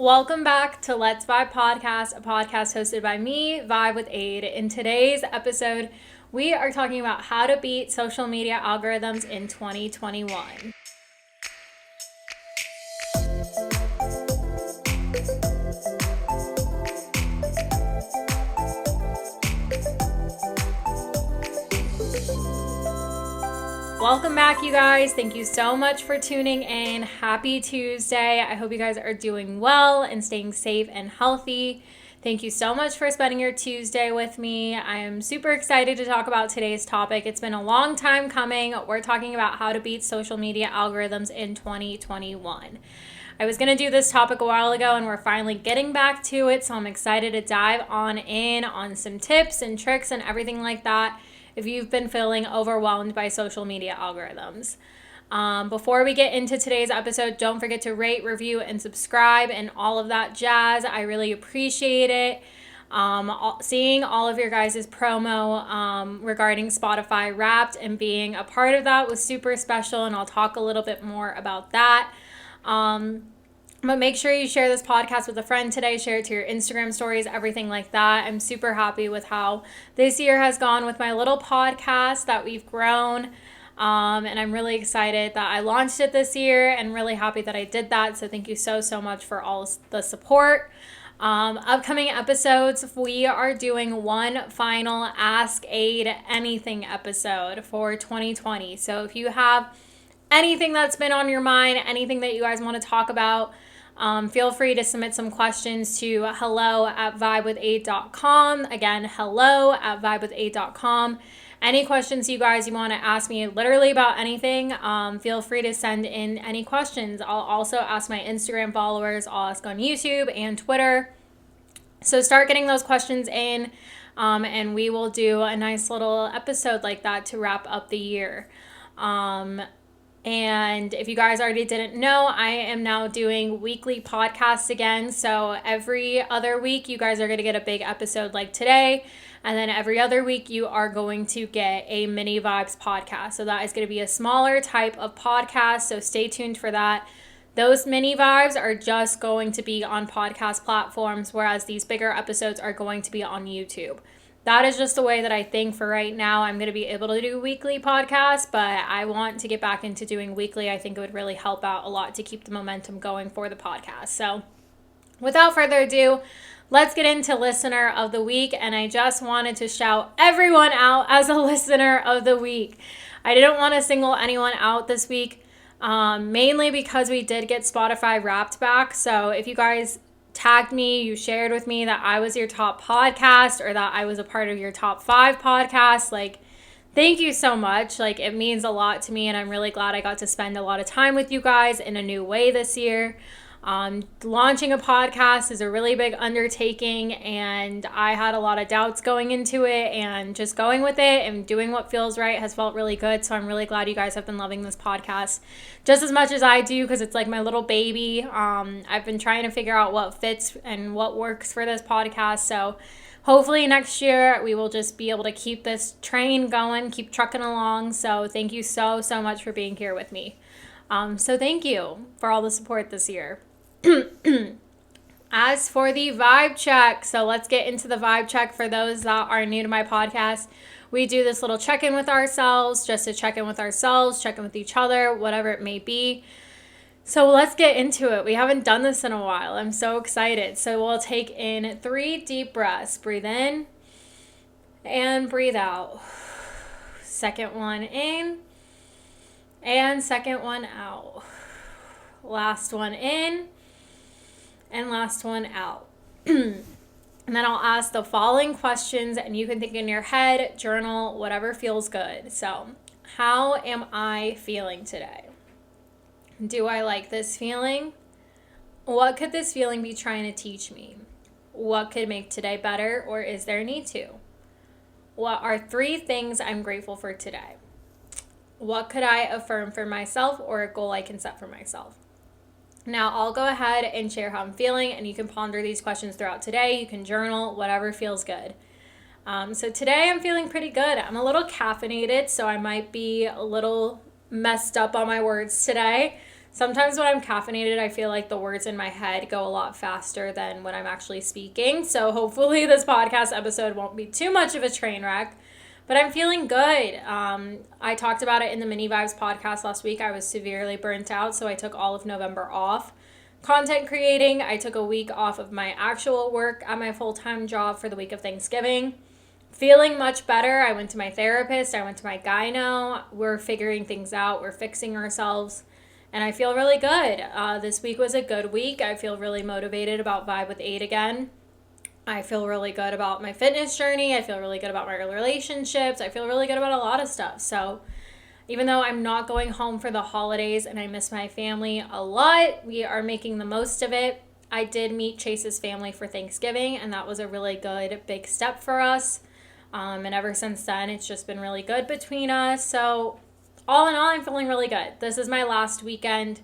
Welcome back to Let's Vibe Podcast, a podcast hosted by me, Vibe with Aid. In today's episode, we are talking about how to beat social media algorithms in 2021. Welcome back, you guys. Thank you so much for tuning in. Happy Tuesday. I hope you guys are doing well and staying safe and healthy. Thank you so much for spending your Tuesday with me. I am super excited to talk about today's topic. It's been a long time coming. We're talking about how to beat social media algorithms in 2021. I was going to do this topic a while ago and we're finally getting back to it, so I'm excited to dive on some tips and tricks and everything like that if you've been feeling overwhelmed by social media algorithms. Before we get into today's episode, don't forget to rate, review, and subscribe and all of that jazz. I really appreciate it. Seeing all of your guys' promo regarding Spotify Wrapped and being a part of that was super special, and I'll talk a little bit more about that. But make sure you share this podcast with a friend today. Share it to your Instagram stories, everything like that. I'm super happy with how this year has gone with my little podcast that we've grown. And I'm really excited that I launched it this year and really happy that I did that. So thank you so much for all the support. Upcoming episodes, we are doing one final Ask Aid Anything episode for 2020. So if you have anything that's been on your mind, anything that you guys want to talk about, feel free to submit some questions to hello@vibewithaid.com. Again, hello@vibewithaid.com. Any questions you want to ask me literally about anything, feel free to send in any questions. I'll also ask my Instagram followers. I'll ask on YouTube and Twitter. So start getting those questions in, and we will do a nice little episode like that to wrap up the year. And if you guys already didn't know, I am now doing weekly podcasts again. So every other week, you guys are going to get a big episode like today. And then every other week, you are going to get a mini vibes podcast. So that is going to be a smaller type of podcast. So stay tuned for that. Those mini vibes are just going to be on podcast platforms, whereas these bigger episodes are going to be on YouTube. That is just the way that I think for right now. I'm going to be able to do weekly podcasts, but I want to get back into doing weekly. I think it would really help out a lot to keep the momentum going for the podcast. So without further ado, let's get into Listener of the Week. And I just wanted to shout everyone out as a Listener of the Week. I didn't want to single anyone out this week, mainly because we did get Spotify Wrapped back. So if you guys tagged me, you shared with me that I was your top podcast or that I was a part of your top 5 podcasts, thank you so much. It means a lot to me, and I'm really glad I got to spend a lot of time with you guys in a new way this year. Launching a podcast is a really big undertaking, and I had a lot of doubts going into it, and just going with it and doing what feels right has felt really good. So I'm really glad you guys have been loving this podcast just as much as I do, because it's like my little baby. I've been trying to figure out what fits and what works for this podcast. So hopefully next year we will just be able to keep this train going, keep trucking along. So thank you so much for being here with me. So thank you for all the support this year. As for the vibe check, so let's get into the vibe check. For those that are new to my podcast, we do this little check-in with ourselves, just to check in with ourselves, check in with each other, whatever it may be. So let's get into it. We haven't done this in a while. I'm so excited. So we'll take in 3 deep breaths. Breathe in and breathe out. Second one in and second one out. Last one in and last one out. And then I'll ask the following questions, and you can think in your head, journal, whatever feels good. So, how am I feeling today? Do I like this feeling? What could this feeling be trying to teach me? What could make today better, or is there a need to? What are 3 things I'm grateful for today? What could I affirm for myself, or a goal I can set for myself? Now, I'll go ahead and share how I'm feeling, and you can ponder these questions throughout today. You can journal, whatever feels good. So today I'm feeling pretty good. I'm a little caffeinated, so I might be a little messed up on my words today. Sometimes when I'm caffeinated, I feel like the words in my head go a lot faster than when I'm actually speaking. So hopefully this podcast episode won't be too much of a train wreck. But I'm feeling good. I talked about it in the Mini Vibes podcast last week. I was severely burnt out, so I took all of November off. Content creating, I took a week off of my actual work at my full-time job for the week of Thanksgiving. Feeling much better. I went to my therapist. I went to my gyno. We're figuring things out. We're fixing ourselves. And I feel really good. This week was a good week. I feel really motivated about Vibe with 8 again. I feel really good about my fitness journey. I feel really good about my relationships. I feel really good about a lot of stuff. So even though I'm not going home for the holidays and I miss my family a lot, we are making the most of it. I did meet Chase's family for Thanksgiving, and that was a really good big step for us. And ever since then, it's just been really good between us. So all in all, I'm feeling really good. This is my last weekend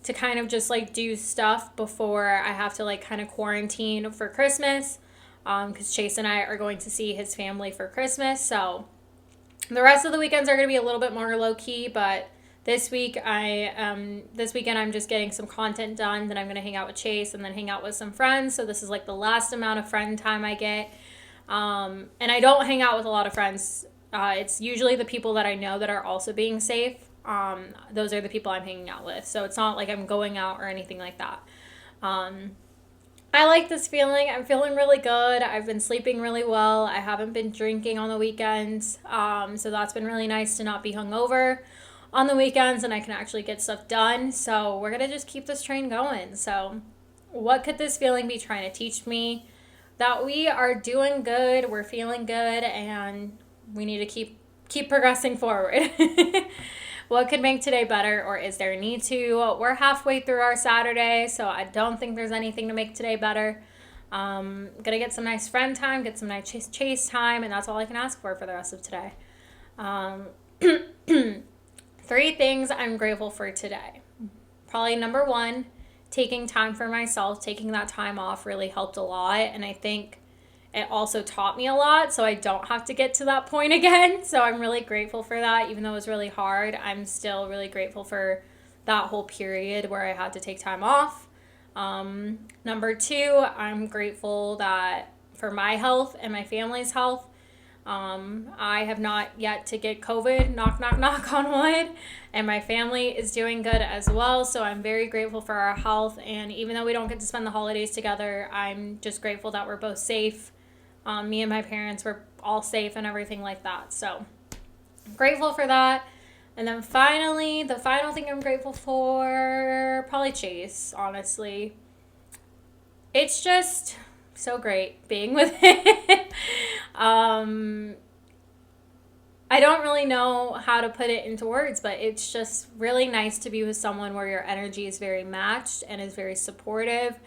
to kind of just like do stuff before I have to like kind of quarantine for Christmas. Because Chase and I are going to see his family for Christmas. So the rest of the weekends are going to be a little bit more low key, but this weekend I'm just getting some content done. Then I'm going to hang out with Chase and then hang out with some friends. So this is like the last amount of friend time I get. And I don't hang out with a lot of friends. It's usually the people that I know that are also being safe. Those are the people I'm hanging out with. So it's not like I'm going out or anything like that. I like this feeling. I'm feeling really good. I've been sleeping really well. I haven't been drinking on the weekends. So that's been really nice to not be hungover on the weekends, and I can actually get stuff done. So we're going to just keep this train going. So what could this feeling be trying to teach me? That we are doing good, we're feeling good, and we need to keep progressing forward. What could make today better, or is there a need to? We're halfway through our Saturday, so I don't think there's anything to make today better. Gonna get some nice friend time, get some nice chase time, and that's all I can ask for the rest of today. 3 things I'm grateful for today. Probably number 1, taking time for myself. Taking that time off really helped a lot, and I think it also taught me a lot, so I don't have to get to that point again. So I'm really grateful for that. Even though it was really hard, I'm still really grateful for that whole period where I had to take time off. Number 2, I'm grateful that for my health and my family's health. I have not yet to get COVID, knock, knock, knock on wood, and my family is doing good as well. So I'm very grateful for our health. And even though we don't get to spend the holidays together, I'm just grateful that we're both safe. Me and my parents were all safe and everything like that. So I'm grateful for that. And then finally, the final thing I'm grateful for, probably Chase, honestly. It's just so great being with him. I don't really know how to put it into words, but it's just really nice to be with someone where your energy is very matched and is very supportive,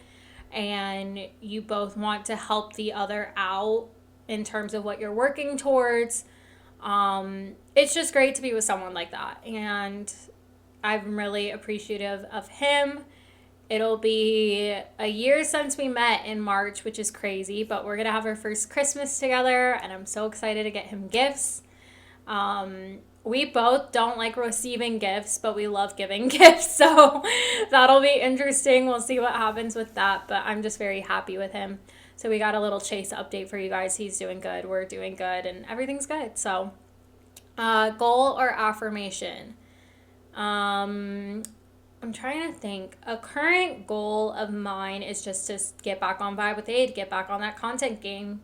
and you both want to help the other out in terms of what you're working towards. It's just great to be with someone like that, and I'm really appreciative of him. It'll be a year since we met in March, which is crazy, but we're going to have our first Christmas together, and I'm so excited to get him gifts. We both don't like receiving gifts, but we love giving gifts, so that'll be interesting. We'll see what happens with that, but I'm just very happy with him. So we got a little Chase update for you guys. He's doing good, we're doing good, and everything's good. So goal or affirmation? I'm trying to think. A current goal of mine is just to get back on Vibe with Aid, get back on that content game,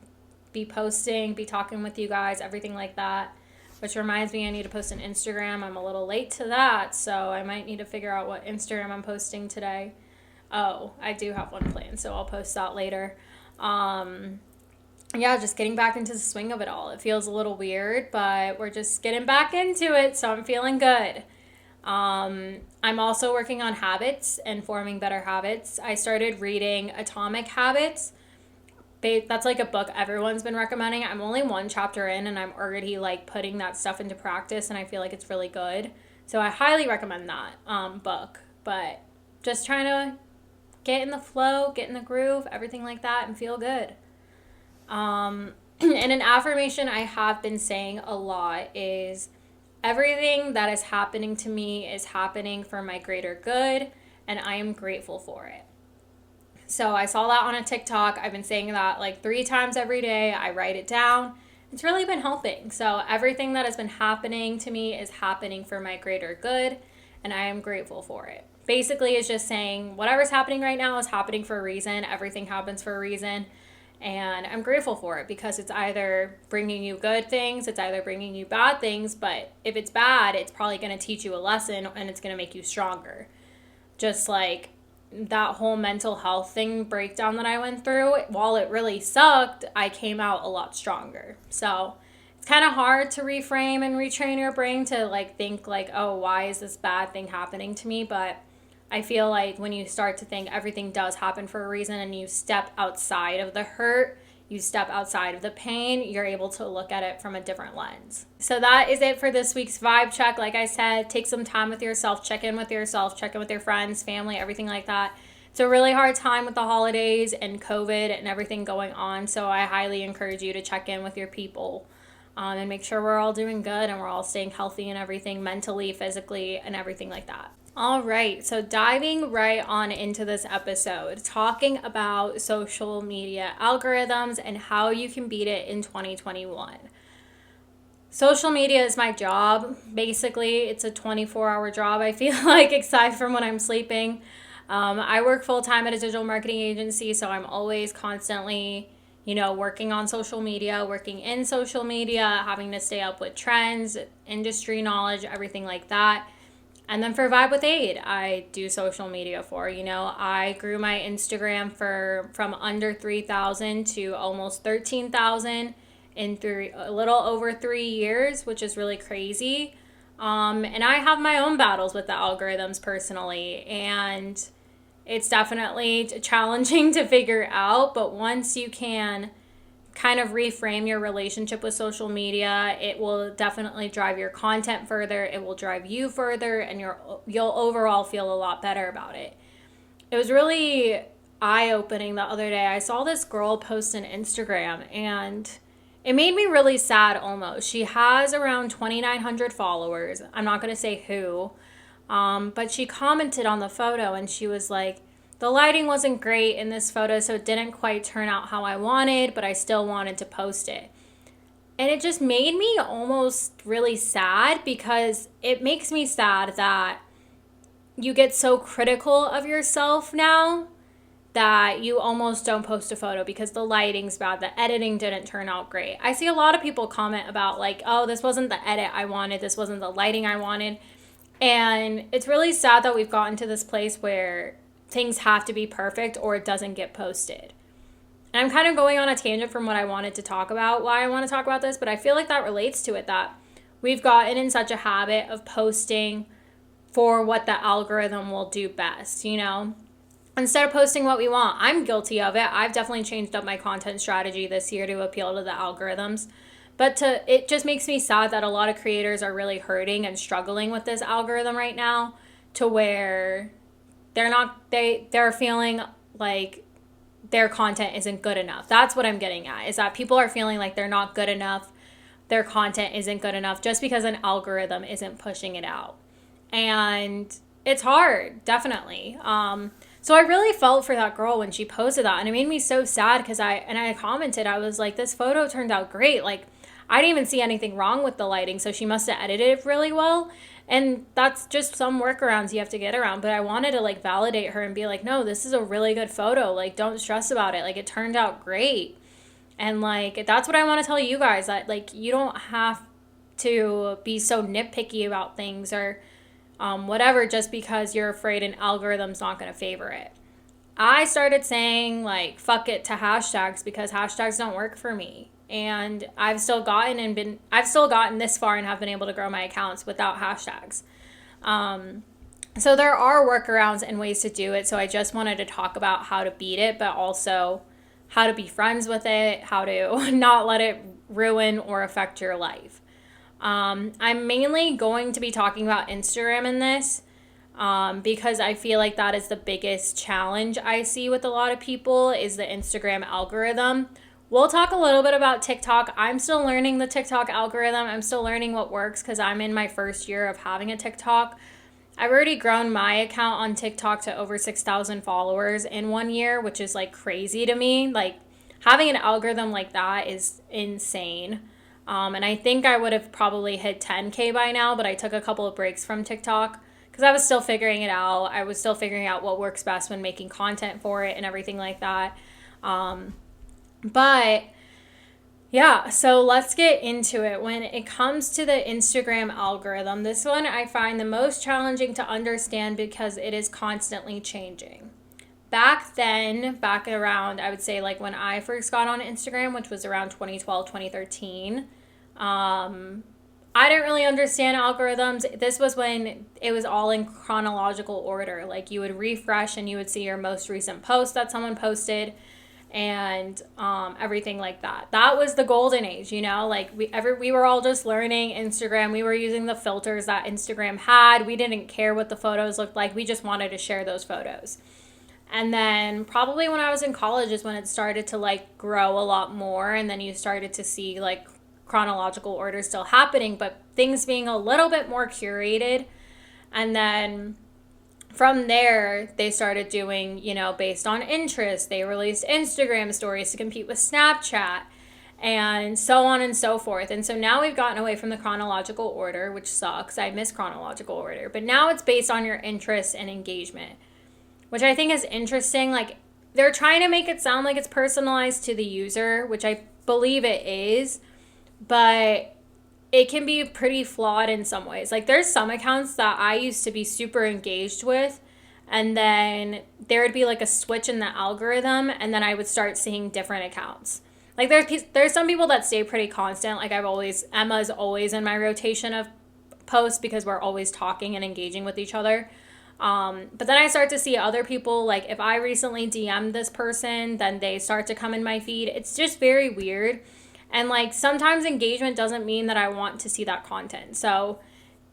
be posting, be talking with you guys, everything like that. Which reminds me, I need to post an Instagram. I'm a little late to that, so I might need to figure out what Instagram I'm posting today. Oh, I do have one planned, so I'll post that later. Yeah, just getting back into the swing of it all. It feels a little weird, but we're just getting back into it, so I'm feeling good. I'm also working on habits and forming better habits. I started reading Atomic Habits. That's like a book everyone's been recommending. I'm only 1 chapter in, and I'm already like putting that stuff into practice, and I feel like it's really good. So I highly recommend that book. But just trying to get in the flow, get in the groove, everything like that, and feel good. And an affirmation I have been saying a lot is Everything that is happening to me is happening for my greater good, and I am grateful for it. So I saw that on a TikTok. I've been saying that like 3 times every day. I write it down. It's really been helping. So everything that has been happening to me is happening for my greater good, and I am grateful for it. Basically, it's just saying whatever's happening right now is happening for a reason. Everything happens for a reason. And I'm grateful for it because it's either bringing you good things, it's either bringing you bad things, but if it's bad, it's probably going to teach you a lesson and it's going to make you stronger. Just like that whole mental health thing breakdown that I went through, while it really sucked, I came out a lot stronger. So it's kind of hard to reframe and retrain your brain to like think like, oh, why is this bad thing happening to me? But I feel like when you start to think everything does happen for a reason and you step outside of the hurt, you step outside of the pain, you're able to look at it from a different lens. So that is it for this week's vibe check. Like I said, take some time with yourself, check in with yourself, check in with your friends, family, everything like that. It's a really hard time with the holidays and COVID and everything going on. So I highly encourage you to check in with your people and make sure we're all doing good and we're all staying healthy and everything, mentally, physically, and everything like that. All right, so diving right on into this episode, talking about social media algorithms and how you can beat it in 2021. Social media is my job. Basically, it's a 24-hour job, I feel like, aside from when I'm sleeping. I work full-time at a digital marketing agency, so I'm always constantly, working on social media, working in social media, having to stay up with trends, industry knowledge, everything like that. And then for Vibe with Aid, I do social media for, I grew my Instagram from under 3,000 to almost 13,000 in a little over 3 years, which is really crazy. And I have my own battles with the algorithms personally, and it's definitely challenging to figure out. But once you can kind of reframe your relationship with social media, it will definitely drive your content further, it will drive you further, and you'll overall feel a lot better about it. It was really eye-opening the other day. I saw this girl post on Instagram and it made me really sad almost. She has around 2,900 followers. I'm not going to say who, but she commented on the photo and she was like, the lighting wasn't great in this photo, so it didn't quite turn out how I wanted, but I still wanted to post it. And it just made me almost really sad because it makes me sad that you get so critical of yourself now that you almost don't post a photo because the lighting's bad, the editing didn't turn out great. I see a lot of people comment about like, oh, this wasn't the edit I wanted, this wasn't the lighting I wanted. And it's really sad that we've gotten to this place where things have to be perfect or it doesn't get posted. And I'm kind of going on a tangent from what I wanted to talk about, why I want to talk about this, but I feel like that relates to it, that we've gotten in such a habit of posting for what the algorithm will do best, Instead of posting what we want. I'm guilty of it. I've definitely changed up my content strategy this year to appeal to the algorithms. But it just makes me sad that a lot of creators are really hurting and struggling with this algorithm right now, to where they're feeling like their content isn't good enough. That's what I'm getting at, is that people are feeling like they're not good enough. Their content isn't good enough just because an algorithm isn't pushing it out. And it's hard, definitely. So I really felt for that girl when she posted that, and it made me so sad because I commented, I was like, this photo turned out great. Like, I didn't even see anything wrong with the lighting, so she must have edited it really well. And that's just some workarounds you have to get around. But I wanted to like validate her and be like, no, this is a really good photo. Like, don't stress about it. Like, it turned out great. And like, that's what I want to tell you guys, that like, you don't have to be so nitpicky about things or whatever just because you're afraid an algorithm's not going to favor it. I started saying like, fuck it to hashtags because hashtags don't work for me. And I've still gotten this far and have been able to grow my accounts without hashtags. So there are workarounds and ways to do it. So I just wanted to talk about how to beat it, but also how to be friends with it, how to not let it ruin or affect your life. I'm mainly going to be talking about Instagram in this because I feel like that is the biggest challenge I see with a lot of people, is the Instagram algorithm, we'll talk a little bit about TikTok. I'm still learning the TikTok algorithm. I'm still learning what works because I'm in my first year of having a TikTok. I've already grown my account on TikTok to over 6,000 followers in 1 year, which is like crazy to me. Like having an algorithm like that is insane. And I think I would have probably hit 10K by now, but I took a couple of breaks from TikTok because I was still figuring it out. I was still figuring out what works best when making content for it and everything like that. But yeah, so let's get into it. When it comes to the Instagram algorithm, this one I find the most challenging to understand because it is constantly changing. Back then, back around, I would say like when I first got on Instagram, which was around 2012, 2013, I didn't really understand algorithms. This was when it was all in chronological order. Like you would refresh and you would see your most recent post that someone posted and everything like that. That was the golden age, you know, like we were all just learning Instagram. We were using the filters that Instagram had. We didn't care what the photos looked like. We just wanted to share those photos. And then probably when I was in college is when it started to like grow a lot more. And then you started to see like chronological order still happening, but things being a little bit more curated. And then from there, they started doing, you know, based on interest. They released Instagram stories to compete with Snapchat and so on and so forth. And so now we've gotten away from the chronological order, which sucks. I miss chronological order. But now it's based on your interest and engagement, which I think is interesting. Like they're trying to make it sound like it's personalized to the user, which I believe it is, but it can be pretty flawed in some ways. Like there's some accounts that I used to be super engaged with, and then there would be like a switch in the algorithm, and then I would start seeing different accounts. Like there's some people that stay pretty constant. Like Emma's always in my rotation of posts because we're always talking and engaging with each other. But then I start to see other people, like if I recently DM'd this person, then they start to come in my feed. It's just very weird. And like sometimes engagement doesn't mean that I want to see that content. So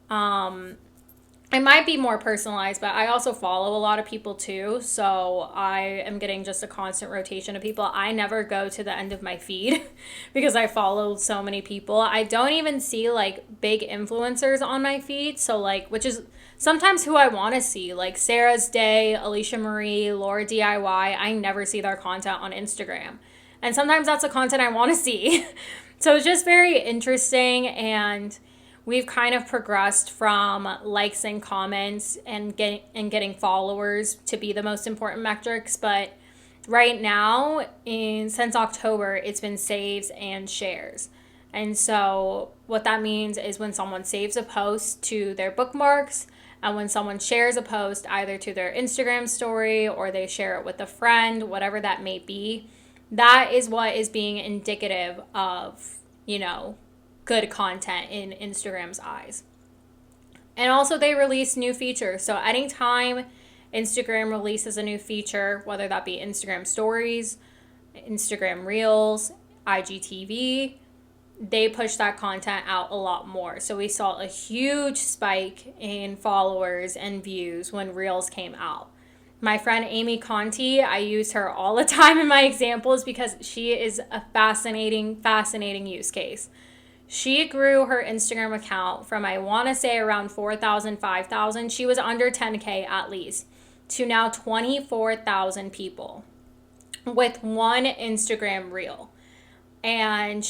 it might be more personalized, but I also follow a lot of people too. So I am getting just a constant rotation of people. I never go to the end of my feed because I follow so many people. I don't even see like big influencers on my feed. So like, which is sometimes who I want to see, like Sarah's Day, Alicia Marie, Laura DIY. I never see their content on Instagram. And sometimes that's the content I want to see. So it's just very interesting. And we've kind of progressed from likes and comments and getting followers to be the most important metrics. But right now, since October, it's been saves and shares. And so what that means is when someone saves a post to their bookmarks, and when someone shares a post either to their Instagram story or they share it with a friend, whatever that may be, that is what is being indicative of, you know, good content in Instagram's eyes. And also they release new features. So anytime Instagram releases a new feature, whether that be Instagram stories, Instagram reels, IGTV, they push that content out a lot more. So we saw a huge spike in followers and views when reels came out. My friend Amy Conti, I use her all the time in my examples because she is a fascinating use case. She grew her Instagram account from, I want to say around 4,000, 5,000. She was under 10K at least, to now 24,000 people with one Instagram reel. And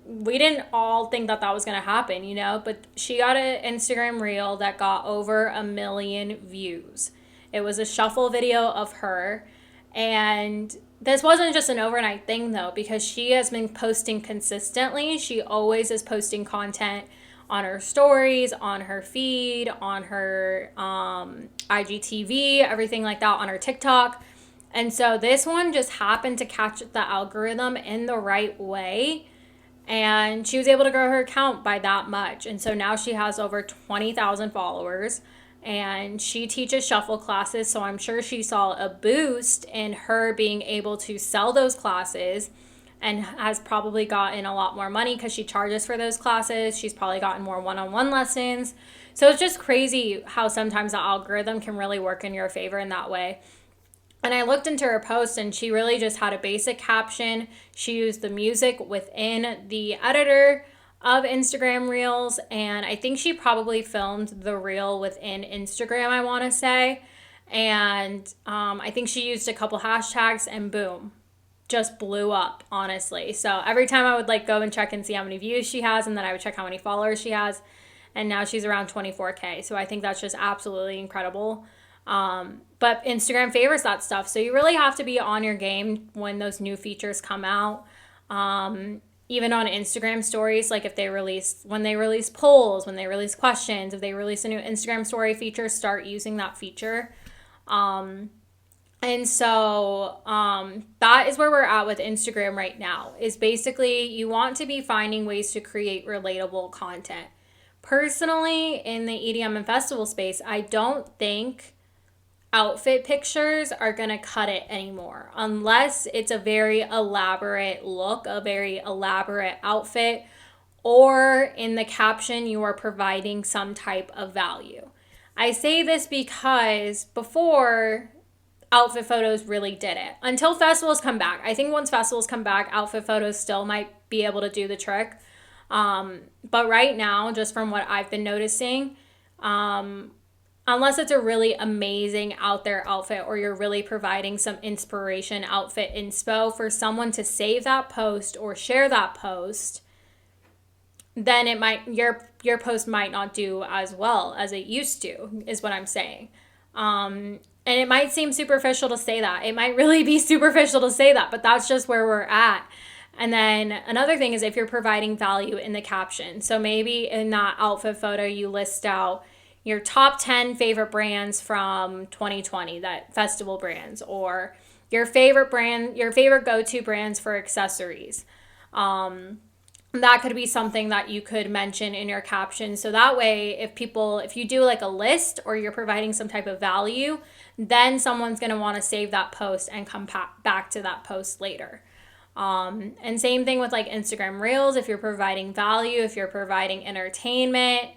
we didn't all think that was going to happen, you know, but she got an Instagram reel that got over 1 million views. It was a shuffle video of her. And this wasn't just an overnight thing though, because she has been posting consistently. She always is posting content on her stories, on her feed, on her IGTV, everything like that, on her TikTok. And so this one just happened to catch the algorithm in the right way. And she was able to grow her account by that much. And so now she has over 20,000 followers. And she teaches shuffle classes. So I'm sure she saw a boost in her being able to sell those classes and has probably gotten a lot more money because she charges for those classes. She's probably gotten more one-on-one lessons. So it's just crazy how sometimes the algorithm can really work in your favor in that way. And I looked into her post, and she really just had a basic caption. She used the music within the editor of Instagram Reels, and I think she probably filmed the reel within Instagram, I want to say. And I think she used a couple hashtags, and boom, just blew up, honestly. So every time I would like go and check and see how many views she has, and then I would check how many followers she has, and now she's around 24K. So I think that's just absolutely incredible. But Instagram favors that stuff. So you really have to be on your game when those new features come out. Even on Instagram stories, like when they release polls, when they release questions, if they release a new Instagram story feature, start using that feature. And so that is where we're at with Instagram right now, is basically you want to be finding ways to create relatable content. Personally, in the EDM and festival space, I don't think outfit pictures are going to cut it anymore unless it's a very elaborate look, a very elaborate outfit, or in the caption you are providing some type of value. I say this because before, outfit photos really did it until festivals come back. I think once festivals come back, outfit photos still might be able to do the trick. But right now, just from what I've been noticing, unless it's a really amazing out there outfit, or you're really providing some inspiration outfit inspo for someone to save that post or share that post, then it might your post might not do as well as it used to, is what I'm saying. And it might seem superficial to say that. It might really be superficial to say that, but that's just where we're at. And then another thing is if you're providing value in the caption. So maybe in that outfit photo, you list out your top 10 favorite brands from 2020, that festival brands, or your favorite go-to brands for accessories. That could be something that you could mention in your caption. So that way, if you do like a list or you're providing some type of value, then someone's going to want to save that post and come back to that post later. And same thing with like Instagram Reels. If you're providing value, if you're providing entertainment,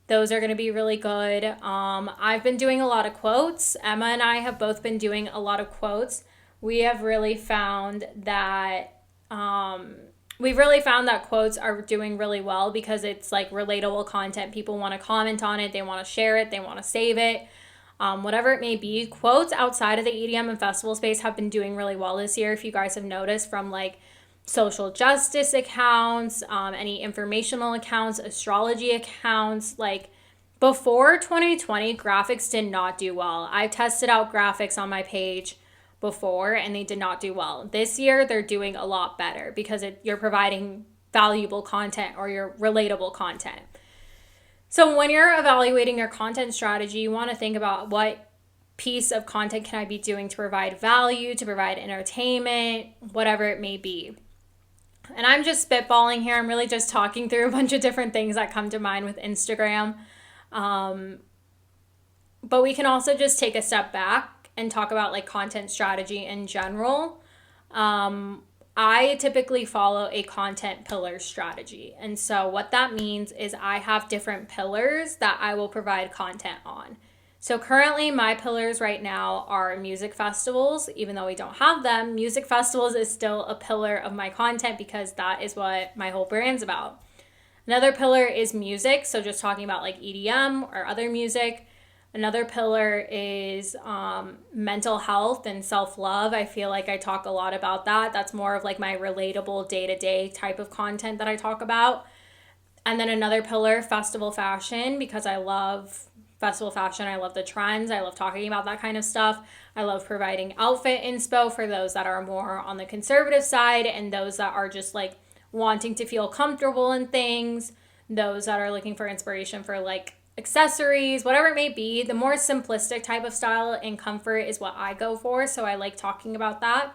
those are going to be really good. I've been doing a lot of quotes. Emma and I have both been doing a lot of quotes. We have really found that quotes are doing really well because it's like relatable content. People want to comment on it. They want to share it. They want to save it. Whatever it may be. Quotes outside of the EDM and festival space have been doing really well this year. If you guys have noticed, from like social justice accounts, any informational accounts, astrology accounts. Like before 2020, graphics did not do well. I tested out graphics on my page before and they did not do well. This year, they're doing a lot better because you're providing valuable content or your relatable content. So when you're evaluating your content strategy, you want to think about what piece of content can I be doing to provide value, to provide entertainment, whatever it may be. And I'm just spitballing here. I'm really just talking through a bunch of different things that come to mind with Instagram. But we can also just take a step back and talk about like content strategy in general. I typically follow a content pillar strategy. And so what that means is I have different pillars that I will provide content on. So currently my pillars right now are music festivals. Even though we don't have them, music festivals is still a pillar of my content because that is what my whole brand's about. Another pillar is music. So just talking about like EDM or other music. Another pillar is mental health and self-love. I feel like I talk a lot about that. That's more of like my relatable day-to-day type of content that I talk about. And then another pillar, festival fashion, because I love festival fashion. I love the trends. I love talking about that kind of stuff. I love providing outfit inspo for those that are more on the conservative side and those that are just like wanting to feel comfortable in things. Those that are looking for inspiration for like accessories, whatever it may be. The more simplistic type of style and comfort is what I go for. So I like talking about that.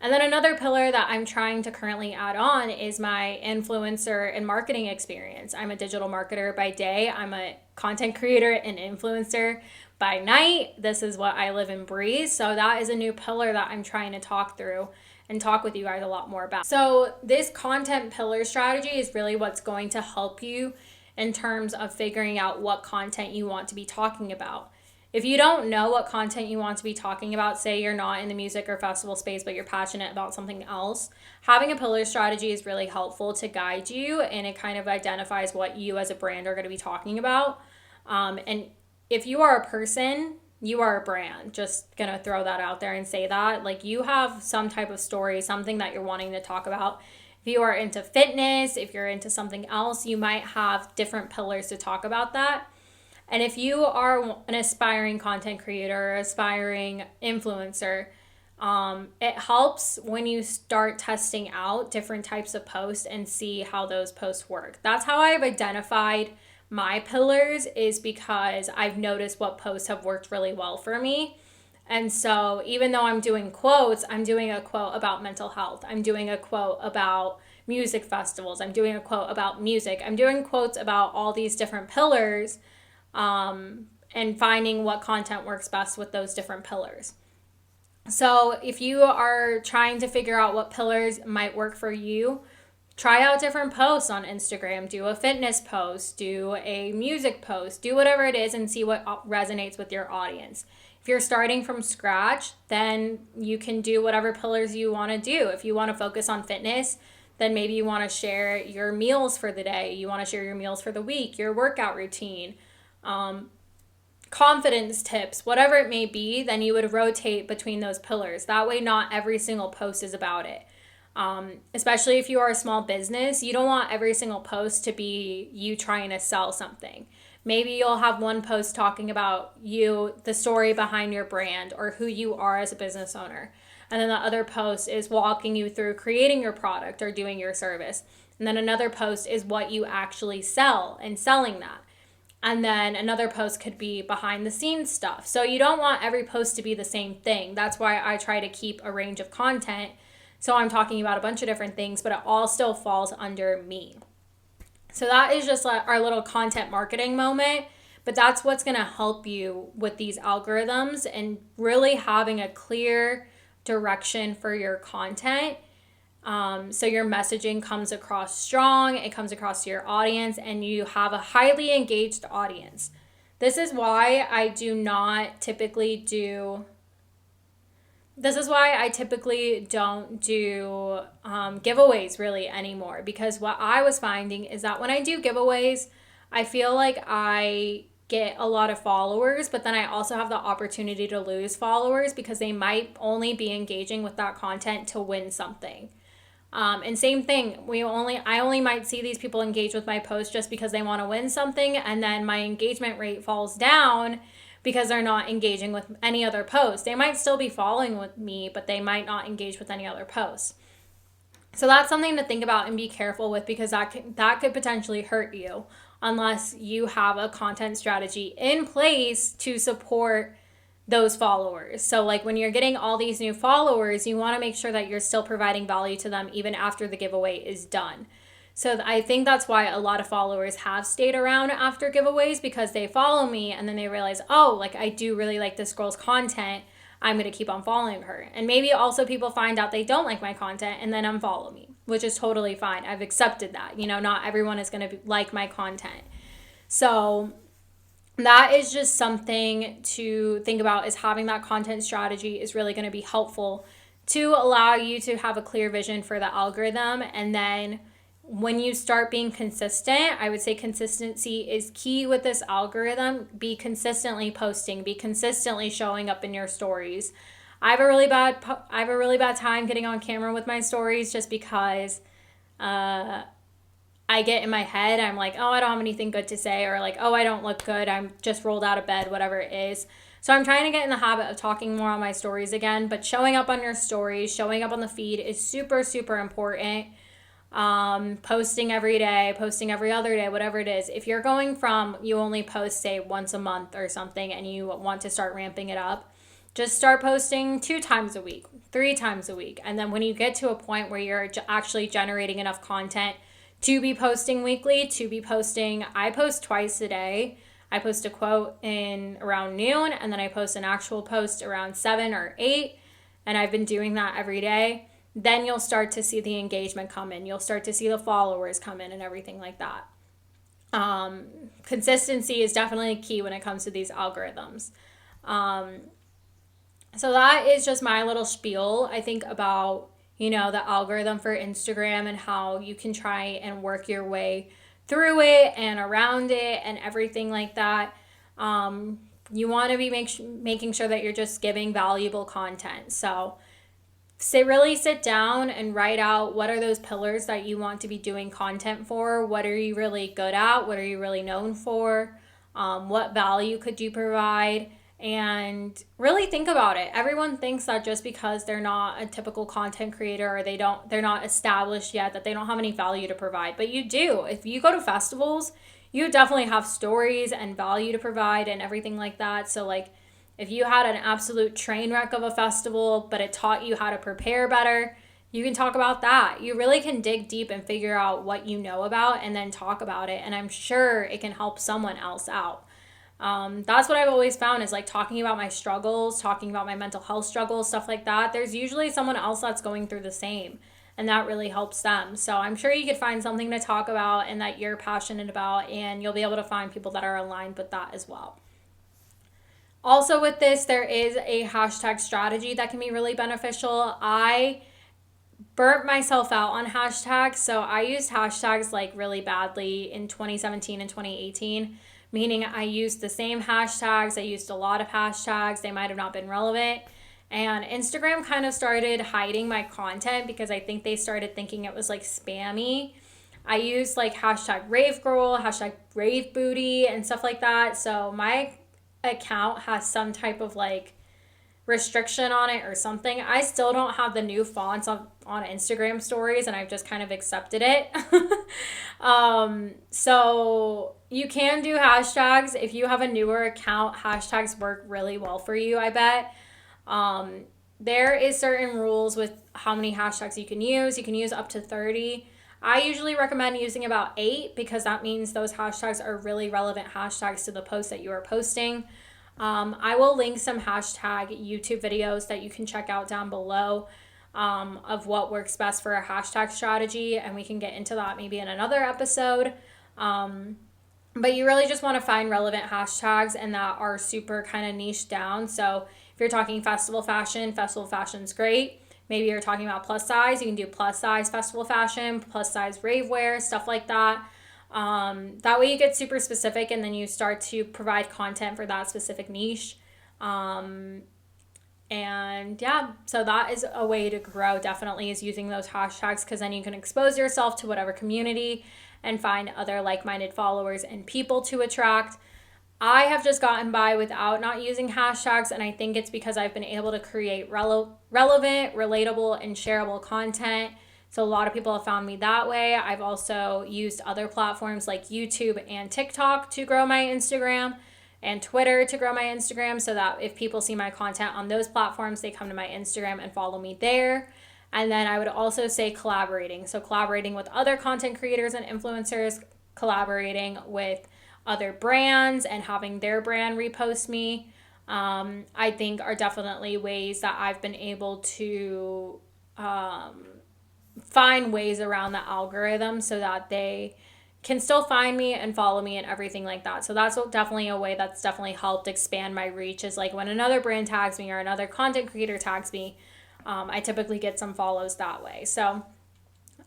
And then another pillar that I'm trying to currently add on is my influencer and marketing experience. I'm a digital marketer by day. I'm a content creator and influencer by night. This is what I live and breathe. So that is a new pillar that I'm trying to talk through and talk with you guys a lot more about. So this content pillar strategy is really what's going to help you in terms of figuring out what content you want to be talking about. If you don't know what content you want to be talking about, say you're not in the music or festival space, but you're passionate about something else, having a pillar strategy is really helpful to guide you, and it kind of identifies what you as a brand are going to be talking about. And if you are a person, you are a brand. Just going to throw that out there and say that. Like, you have some type of story, something that you're wanting to talk about. If you are into fitness, if you're into something else, you might have different pillars to talk about that. And if you are an aspiring content creator, aspiring influencer, it helps when you start testing out different types of posts and see how those posts work. That's how I've identified my pillars, is because I've noticed what posts have worked really well for me. And so even though I'm doing quotes, I'm doing a quote about mental health. I'm doing a quote about music festivals. I'm doing a quote about music. I'm doing quotes about all these different pillars, and finding what content works best with those different pillars. So if you are trying to figure out what pillars might work for you, try out different posts on Instagram. Do a fitness post, do a music post, do whatever it is, and see what resonates with your audience. If you're starting from scratch, then you can do whatever pillars you want to do. If you want to focus on fitness, then maybe you want to share your meals for the day. You want to share your meals for the week, your workout routine, confidence tips, whatever it may be. Then you would rotate between those pillars. That way, not every single post is about it. Especially if you are a small business, you don't want every single post to be you trying to sell something. Maybe you'll have one post talking about you, the story behind your brand, or who you are as a business owner. And then the other post is walking you through creating your product or doing your service. And then another post is what you actually sell and selling that. And then another post could be behind the scenes stuff. So you don't want every post to be the same thing. That's why I try to keep a range of content. So I'm talking about a bunch of different things, but it all still falls under me. So that is just like our little content marketing moment. But that's what's going to help you with these algorithms and really having a clear direction for your content. So your messaging comes across strong, it comes across to your audience, and you have a highly engaged audience. This is why I typically don't do giveaways really anymore, because what I was finding is that when I do giveaways, I feel like I get a lot of followers, but then I also have the opportunity to lose followers because they might only be engaging with that content to win something. And same thing, I only might see these people engage with my post just because they want to win something, and then my engagement rate falls down because they're not engaging with any other post. They might still be following with me, but they might not engage with any other posts. So that's something to think about and be careful with, because that could potentially hurt you unless you have a content strategy in place to support those followers. So like when you're getting all these new followers, you want to make sure that you're still providing value to them even after the giveaway is done. So I think that's why a lot of followers have stayed around after giveaways, because they follow me and then they realize, oh, like I do really like this girl's content, I'm going to keep on following her. And maybe also people find out they don't like my content and then unfollow me, which is totally fine. I've accepted that. Not everyone is going to like my content. So that is just something to think about, is having that content strategy is really going to be helpful to allow you to have a clear vision for the algorithm. And then when you start being consistent, I would say consistency is key with this algorithm. Be consistently posting, be consistently showing up in your stories. I have a really bad time getting on camera with my stories, just because I get in my head, I'm like, oh, I don't have anything good to say, or like, oh, I don't look good, I'm just rolled out of bed, whatever it is. So I'm trying to get in the habit of talking more on my stories again, but showing up on your stories, showing up on the feed is super, super important. Posting every day, posting every other day, whatever it is. If you're going from, you only post, say, once a month or something, and you want to start ramping it up, just start posting 2 times a week, 3 times a week. And then when you get to a point where you're actually generating enough content to be posting weekly, I post twice a day. I post a quote in around noon, and then I post an actual post around 7 or 8, and I've been doing that every day. Then you'll start to see the engagement come in. You'll start to see the followers come in and everything like that. Consistency is definitely key when it comes to these algorithms. So that is just my little spiel, I think, about, the algorithm for Instagram and how you can try and work your way through it and around it and everything like that. You want to be making sure that you're just giving valuable content. So really sit down and write out what are those pillars that you want to be doing content for. What are you really good at? What are you really known for? What value could you provide? And really think about it. Everyone thinks that just because they're not a typical content creator or they're not established yet, that they don't have any value to provide. But you do. If you go to festivals, you definitely have stories and value to provide and everything like that. So like, if you had an absolute train wreck of a festival, but it taught you how to prepare better, you can talk about that. You really can dig deep and figure out what you know about and then talk about it. And I'm sure it can help someone else out. That's what I've always found is like talking about my struggles, talking about my mental health struggles, stuff like that. There's usually someone else that's going through the same, and that really helps them. So I'm sure you could find something to talk about and that you're passionate about, and you'll be able to find people that are aligned with that as well. Also with this, there is a hashtag strategy that can be really beneficial. I burnt myself out on hashtags. So I used hashtags like really badly in 2017 and 2018, meaning I used the same hashtags. I used a lot of hashtags. They might have not been relevant. And Instagram kind of started hiding my content because I think they started thinking it was like spammy. I used like hashtag rave girl, hashtag rave booty and stuff like that. So my account has some type of like restriction on it or something. I still don't have the new fonts on Instagram stories, and I've just kind of accepted it. So you can do hashtags. If you have a newer account, hashtags work really well for you, I bet. There is certain rules with how many hashtags you can use. You can use up to 30. I usually recommend using about 8 because that means those hashtags are really relevant hashtags to the post that you are posting. I will link some hashtag YouTube videos that you can check out down below of what works best for a hashtag strategy, and we can get into that maybe in another episode. But you really just want to find relevant hashtags and that are super kind of niche down. So if you're talking festival fashion's great. Maybe you're talking about plus size, you can do plus size festival fashion, plus size rave wear, stuff like that. That way you get super specific and then you start to provide content for that specific niche. And yeah, so that is a way to grow, definitely, is using those hashtags, because then you can expose yourself to whatever community and find other like-minded followers and people to attract. I have just gotten by without not using hashtags, and I think it's because I've been able to create relevant, relatable, and shareable content. So a lot of people have found me that way. I've also used other platforms like YouTube and TikTok to grow my Instagram, and Twitter to grow my Instagram, so that if people see my content on those platforms, they come to my Instagram and follow me there. And then I would also say collaborating. So collaborating with other content creators and influencers, collaborating with other brands and having their brand repost me, I think are definitely ways that I've been able to find ways around the algorithm so that they can still find me and follow me and everything like that. So that's definitely a way that's definitely helped expand my reach, is like when another brand tags me or another content creator tags me, I typically get some follows that way. So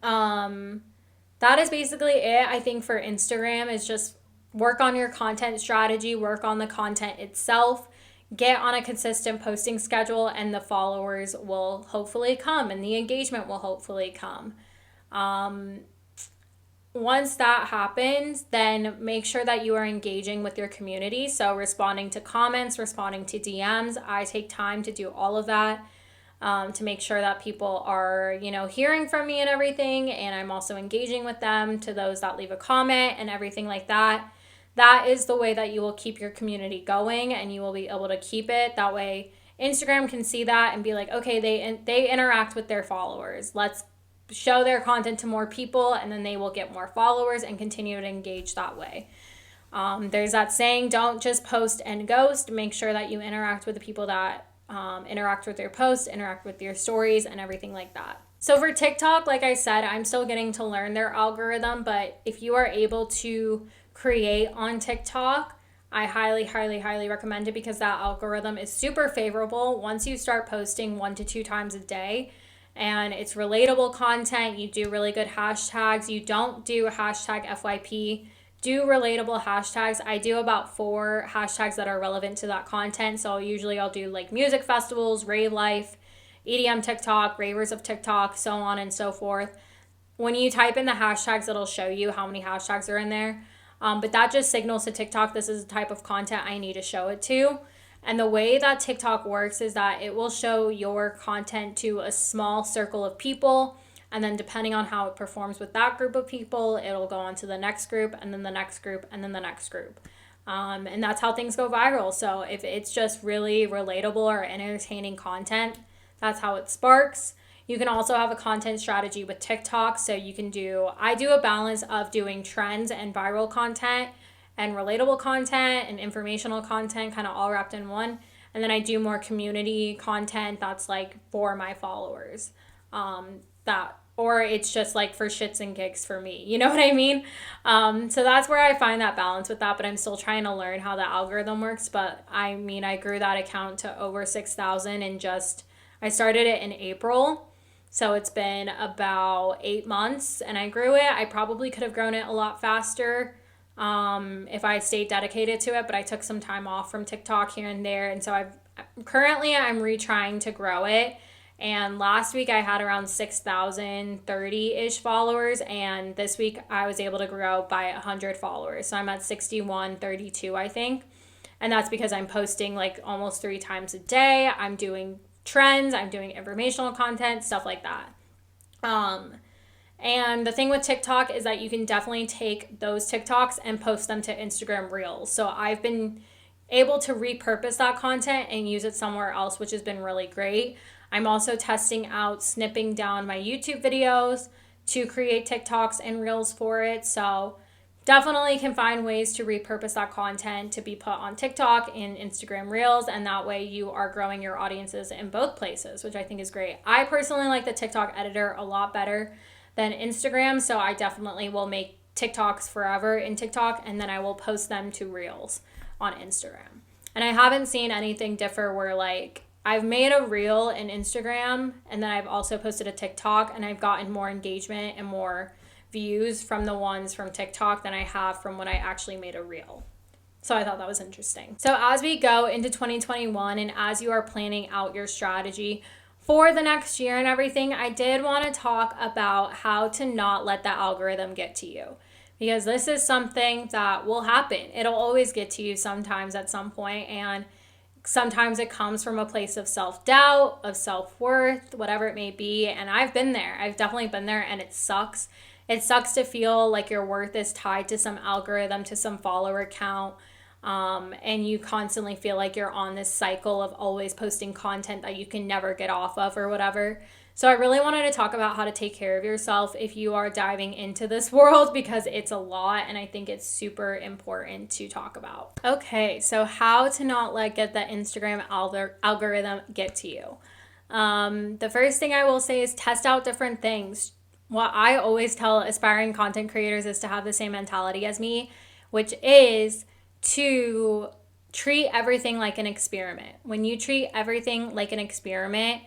that is basically it. I think for Instagram is just work on your content strategy, work on the content itself, get on a consistent posting schedule, and the followers will hopefully come and the engagement will hopefully come. Once that happens, then make sure that you are engaging with your community. So responding to comments, responding to DMs. I take time to do all of that to make sure that people are, hearing from me and everything. And I'm also engaging with them, to those that leave a comment and everything like that. That is the way that you will keep your community going, and you will be able to keep it. That way Instagram can see that and be like, okay, they interact with their followers. Let's show their content to more people, and then they will get more followers and continue to engage that way. There's that saying, don't just post and ghost. Make sure that you interact with the people that interact with your posts, interact with your stories, and everything like that. So for TikTok, like I said, I'm still getting to learn their algorithm, but if you are able to create on TikTok, I highly, highly, highly recommend it because that algorithm is super favorable once you start posting 1 to 2 times a day. And it's relatable content. You do really good hashtags. You don't do hashtag FYP. Do relatable hashtags. I do about 4 hashtags that are relevant to that content. So usually I'll do like music festivals, rave life, EDM TikTok, ravers of TikTok, so on and so forth. When you type in the hashtags, it'll show you how many hashtags are in there. But that just signals to TikTok this is the type of content I need to show it to. And the way that TikTok works is that it will show your content to a small circle of people. And then depending on how it performs with that group of people, it'll go on to the next group, and then the next group, and then the next group. And that's how things go viral. So if it's just really relatable or entertaining content, that's how it sparks. You can also have a content strategy with TikTok. So you can I do a balance of doing trends and viral content and relatable content and informational content kind of all wrapped in one. And then I do more community content that's like for my followers. Or it's just like for shits and gigs for me. You know what I mean? So that's where I find that balance with that, but I'm still trying to learn how the algorithm works. But I mean, I grew that account to over 6,000 and I started it in April. So it's been about 8 months and I grew it. I probably could have grown it a lot faster if I stayed dedicated to it, but I took some time off from TikTok here and there. And so I'm retrying to grow it. And last week I had around 6,030-ish followers. And this week I was able to grow by 100 followers. So I'm at 6,132, I think. And that's because I'm posting like almost 3 times a day. I'm doing trends, I'm doing informational content, stuff like that. And the thing with TikTok is that you can definitely take those TikToks and post them to Instagram Reels. So I've been able to repurpose that content and use it somewhere else, which has been really great. I'm also testing out snipping down my YouTube videos to create TikToks and Reels for it. So definitely can find ways to repurpose that content to be put on TikTok and Instagram Reels, and that way you are growing your audiences in both places, which I think is great. I personally like the TikTok editor a lot better than Instagram, so I definitely will make TikToks forever in TikTok, and then I will post them to Reels on Instagram. And I haven't seen anything differ where like I've made a Reel in Instagram, and then I've also posted a TikTok, and I've gotten more engagement and more views from the ones from TikTok than I have from when I actually made a Reel. So I thought that was interesting. So as we go into 2021 and as you are planning out your strategy for the next year and everything, I did want to talk about how to not let the algorithm get to you. Because this is something that will happen. It'll always get to you sometimes at some point, and sometimes it comes from a place of self-doubt, of self-worth, whatever it may be. And I've been there. I've definitely been there, and it sucks. It sucks to feel like your worth is tied to some algorithm, to some follower count, and you constantly feel like you're on this cycle of always posting content that you can never get off of or whatever. So I really wanted to talk about how to take care of yourself if you are diving into this world, because it's a lot and I think it's super important to talk about. Okay, so how to not get the Instagram algorithm get to you. The first thing I will say is test out different things. What I always tell aspiring content creators is to have the same mentality as me, which is to treat everything like an experiment. When you treat everything like an experiment,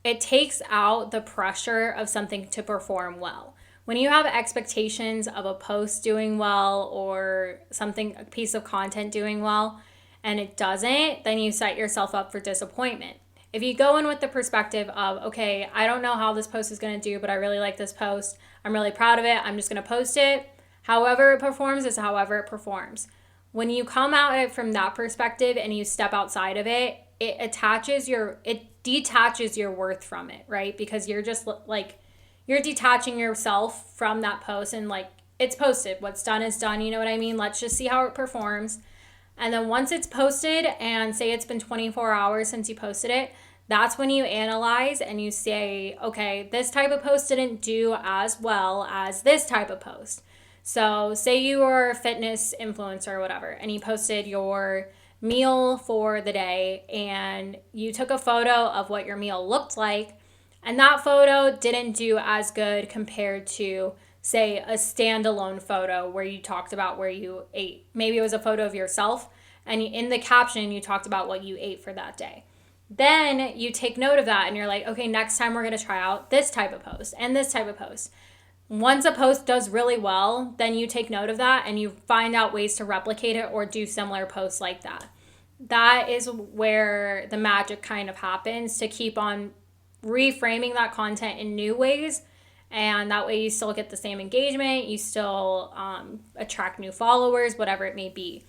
it takes out the pressure of something to perform well. When you have expectations of a post doing well or a piece of content doing well, and it doesn't, then you set yourself up for disappointment. If you go in with the perspective of, okay, I don't know how this post is going to do, but I really like this post. I'm really proud of it. I'm just going to post it. However it performs is however it performs. When you come at it from that perspective and you step outside of it, it detaches your worth from it, right? Because you're just like, you're detaching yourself from that post and like, it's posted. What's done is done. You know what I mean? Let's just see how it performs. And then once it's posted and say it's been 24 hours since you posted it, that's when you analyze and you say, okay, this type of post didn't do as well as this type of post. So say you are a fitness influencer or whatever, and you posted your meal for the day and you took a photo of what your meal looked like, and that photo didn't do as good compared to, say, a standalone photo where you talked about where you ate. Maybe it was a photo of yourself and in the caption you talked about what you ate for that day. Then you take note of that and you're like, okay, next time we're going to try out this type of post and this type of post. Once a post does really well, then you take note of that and you find out ways to replicate it or do similar posts like that. That is where the magic kind of happens, to keep on reframing that content in new ways. And that way you still get the same engagement, you still attract new followers, whatever it may be.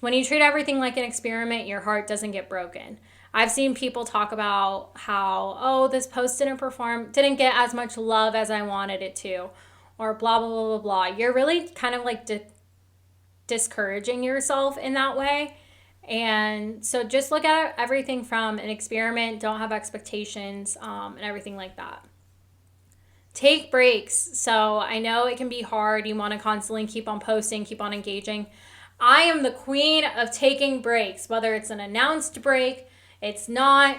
When you treat everything like an experiment, your heart doesn't get broken. I've seen people talk about how, oh, this post didn't get as much love as I wanted it to, or blah, blah, blah, blah, blah. You're really kind of like discouraging yourself in that way. And so just look at everything from an experiment, don't have expectations, and everything like that. Take breaks. So I know it can be hard. You want to constantly keep on posting, keep on engaging. I am the queen of taking breaks, whether it's an announced break, it's not.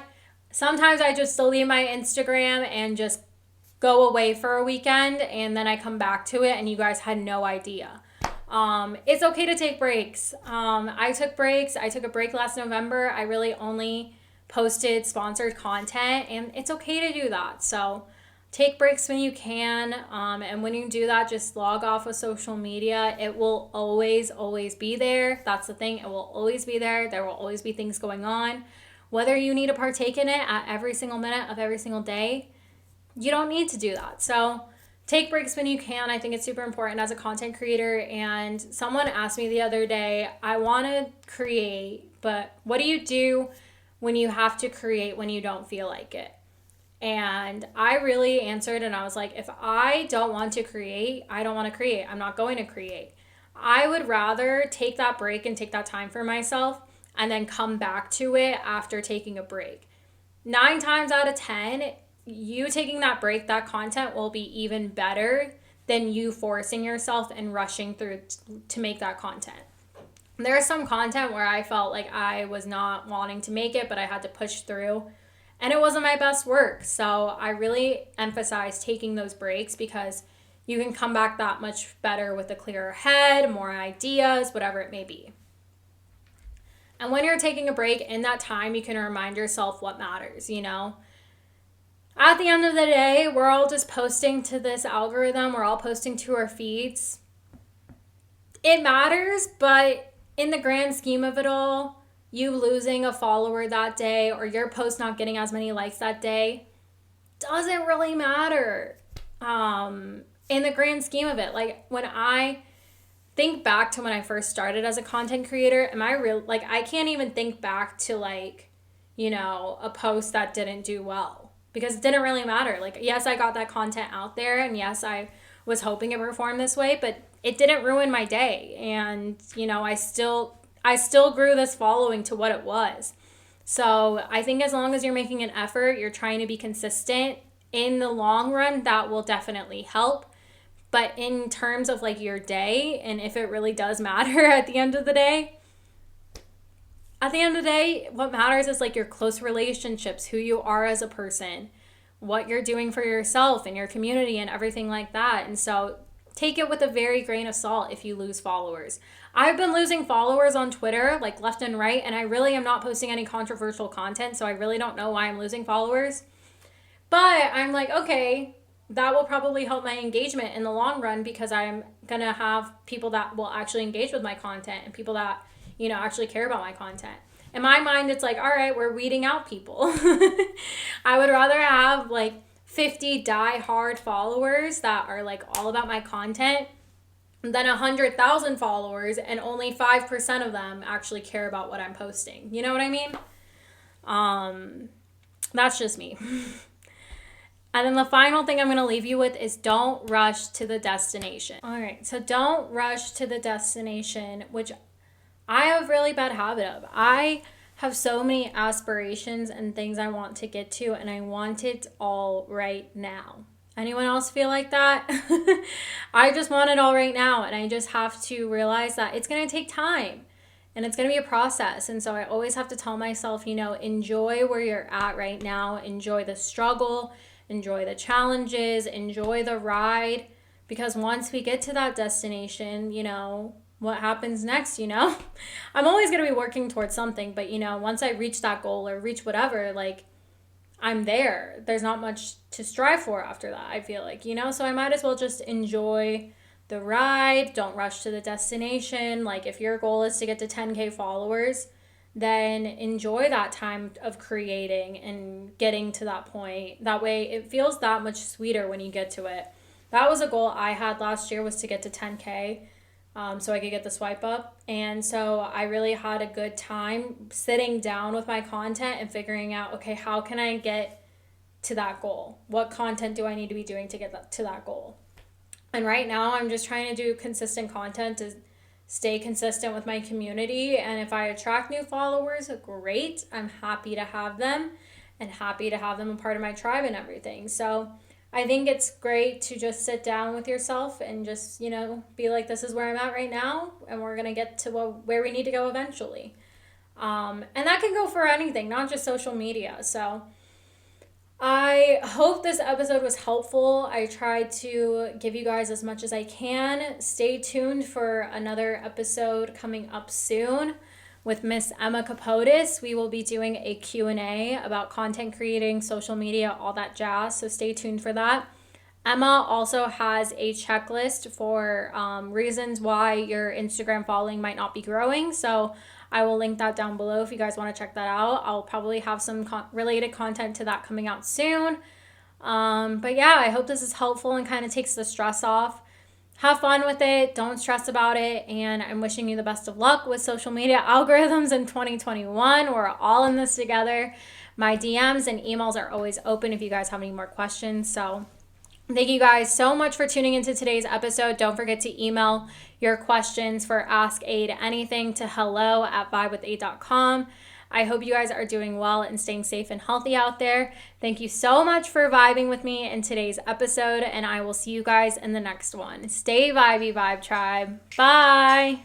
Sometimes I just delete my Instagram and just go away for a weekend, and then I come back to it and you guys had no idea. It's okay to take breaks. I took breaks. I took a break last November. I really only posted sponsored content, and it's okay to do that. So take breaks when you can. And when you do that, just log off of social media. It will always be there. That's the thing. It will always be there. There will always be things going on. Whether you need to partake in it at every single minute of every single day, you don't need to do that. So take breaks when you can. I think it's super important as a content creator. And someone asked me the other day, I want to create, but what do you do when you have to create when you don't feel like it? And I really answered, and I was like, if I don't want to create, I don't want to create. I'm not going to create. I would rather take that break and take that time for myself and then come back to it after taking a break. 9 times out of 10, you taking that break, that content will be even better than you forcing yourself and rushing through to make that content. There is some content where I felt like I was not wanting to make it, but I had to push through, and it wasn't my best work. So I really emphasize taking those breaks because you can come back that much better with a clearer head, more ideas, whatever it may be. And when you're taking a break, in that time, you can remind yourself what matters, you know? At the end of the day, we're all just posting to this algorithm. We're all posting to our feeds. It matters, but in the grand scheme of it all, you losing a follower that day or your post not getting as many likes that day doesn't really matter in the grand scheme of it. Like, when I think back to when I first started as a content creator, I can't even think back to a post that didn't do well, because it didn't really matter. Like, yes, I got that content out there, and yes, I was hoping it performed this way, but it didn't ruin my day. And, I still grew this following to what it was. So I think as long as you're making an effort, you're trying to be consistent, in the long run, that will definitely help. But in terms of your day, and if it really does matter at the end of the day, what matters is your close relationships, who you are as a person, what you're doing for yourself and your community and everything like that. And so take it with a very grain of salt if you lose followers. I've been losing followers on Twitter left and right, and I really am not posting any controversial content, so I really don't know why I'm losing followers. But I'm okay, that will probably help my engagement in the long run, because I'm going to have people that will actually engage with my content and people that, actually care about my content. In my mind, it's all right, we're weeding out people. I would rather have 50 die-hard followers that are all about my content than 100,000 followers and only 5% of them actually care about what I'm posting. You know what I mean? That's just me. And then the final thing I'm going to leave you with is don't rush to the destination. All right, so don't rush to the destination, which I have a really bad habit of. I have so many aspirations and things I want to get to, and I want it all right now. Anyone else feel like that? I just want it all right now, and I just have to realize that it's going to take time, and it's going to be a process. And so I always have to tell myself, enjoy where you're at right now, enjoy the struggle, enjoy the challenges, enjoy the ride, because once we get to that destination, what happens next, I'm always going to be working towards something, but once I reach that goal or reach whatever, like, I'm there. There's not much to strive for after that, I feel like, so I might as well just enjoy the ride. Don't rush to the destination. Like, if your goal is to get to 10K followers, then enjoy that time of creating and getting to that point. That way it feels that much sweeter when you get to it. That was a goal I had last year, was to get to 10K, so I could get the swipe up. And so I really had a good time sitting down with my content and figuring out, okay, how can I get to that goal? What content do I need to be doing to get to that goal? And right now I'm just trying to do consistent content to stay consistent with my community. And if I attract new followers, great. I'm happy to have them and happy to have them a part of my tribe and everything. So I think it's great to just sit down with yourself and just, be like, this is where I'm at right now, and we're going to get to where we need to go eventually. And that can go for anything, not just social media. So I hope this episode was helpful. I tried to give you guys as much as I can. Stay tuned for another episode coming up soon with Miss Emma Capotis. We will be doing a Q&A about content creating, social media, all that jazz. So stay tuned for that. Emma also has a checklist for reasons why your Instagram following might not be growing. So I will link that down below if you guys want to check that out. I'll probably have some related content to that coming out soon. But yeah, I hope this is helpful and kind of takes the stress off. Have fun with it. Don't stress about it. And I'm wishing you the best of luck with social media algorithms in 2021. We're all in this together. My DMs and emails are always open if you guys have any more questions. So thank you guys so much for tuning into today's episode. Don't forget to email your questions for Ask Aid Anything to hello@vibewithaid.com. I hope you guys are doing well and staying safe and healthy out there. Thank you so much for vibing with me in today's episode, and I will see you guys in the next one. Stay vibey, Vibe Tribe. Bye.